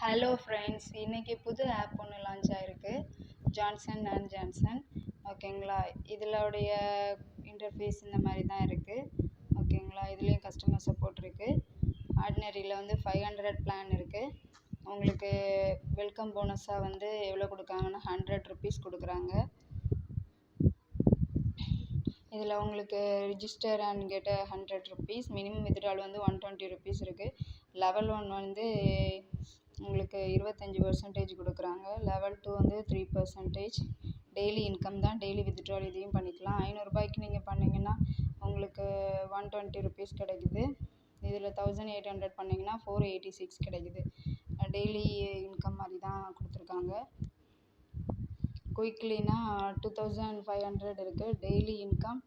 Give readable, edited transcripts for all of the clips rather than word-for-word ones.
Hello friends, இன்றைக்கி புது app ஒன்று லான்ச் ஆகிருக்கு, ஜான்சன் அண்ட் ஜான்சன். ஓகேங்களா, இதோடைய இன்டர்ஃபேஸ் இந்த மாதிரி தான் இருக்குது. ஓகேங்களா, இதுலேயும் கஸ்டமர் சப்போர்ட் இருக்குது. ஆர்டினரியில் வந்து 500 பிளான் இருக்குது. உங்களுக்கு வெல்கம் போனஸாக வந்து எவ்வளோ கொடுக்காங்கன்னா 100 ருபீஸ் கொடுக்குறாங்க. இதில் உங்களுக்கு register and get 100 rupees, minimum withdrawal வந்து 120 ருபீஸ் இருக்குது. லெவல் 1 வந்து உங்களுக்கு 25% கொடுக்குறாங்க. லெவல் 2 வந்து 3%. டெய்லி இன்கம் தான், டெய்லி வித்ட்ரால் இதையும் பண்ணிக்கலாம். 500 ரூபாய்க்கு நீங்கள் பண்ணிங்கன்னா உங்களுக்கு 120 ருபீஸ் கிடைக்குது. இதில் 1800 பண்ணிங்கன்னா 486 கிடைக்குது. டெய்லி இன்கம் மாதிரி தான் கொடுத்துருக்காங்க. குயிக்லினா 2500 இருக்குது. டெய்லி இன்கம்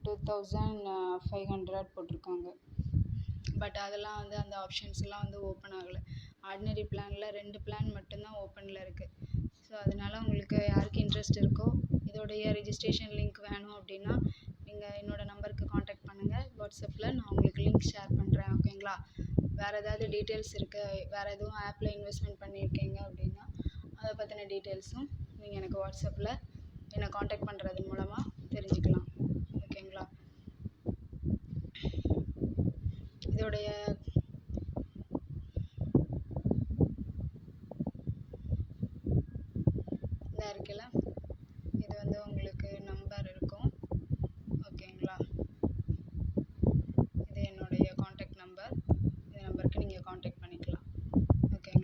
2500 போட்டிருக்காங்க. பட் அதெல்லாம் வந்து அந்த ஆப்ஷன்ஸ்லாம் வந்து ஓப்பன் ஆகலை. ஆர்டினரி பிளானில் 2 பிளான் மட்டும்தான் ஓப்பனில் இருக்குது. ஸோ அதனால் உங்களுக்கு யாருக்கு இன்ட்ரெஸ்ட் இருக்கோ, இதோடைய ரிஜிஸ்ட்ரேஷன் லிங்க் வேணும் அப்படின்னா நீங்கள் என்னோடய நம்பருக்கு காண்டாக்ட் பண்ணுங்கள். வாட்ஸ்அப்பில் நான் உங்களுக்கு லிங்க் ஷேர் பண்ணுறேன். ஓகேங்களா, வேறு ஏதாவது டீட்டெயில்ஸ் இருக்குது, வேறு எதுவும் ஆப்பில் இன்வெஸ்ட்மெண்ட் பண்ணியிருக்கீங்க அப்படின்னா அதை பற்றின டீட்டெயில்ஸும் நீங்கள் எனக்கு வாட்ஸ்அப்பில் என்னை காண்டாக்ட் பண்ணுறது மூலமாக தெரிஞ்சுக்கலாம். ஓகேங்களா, இதோடைய இருக்குல்ல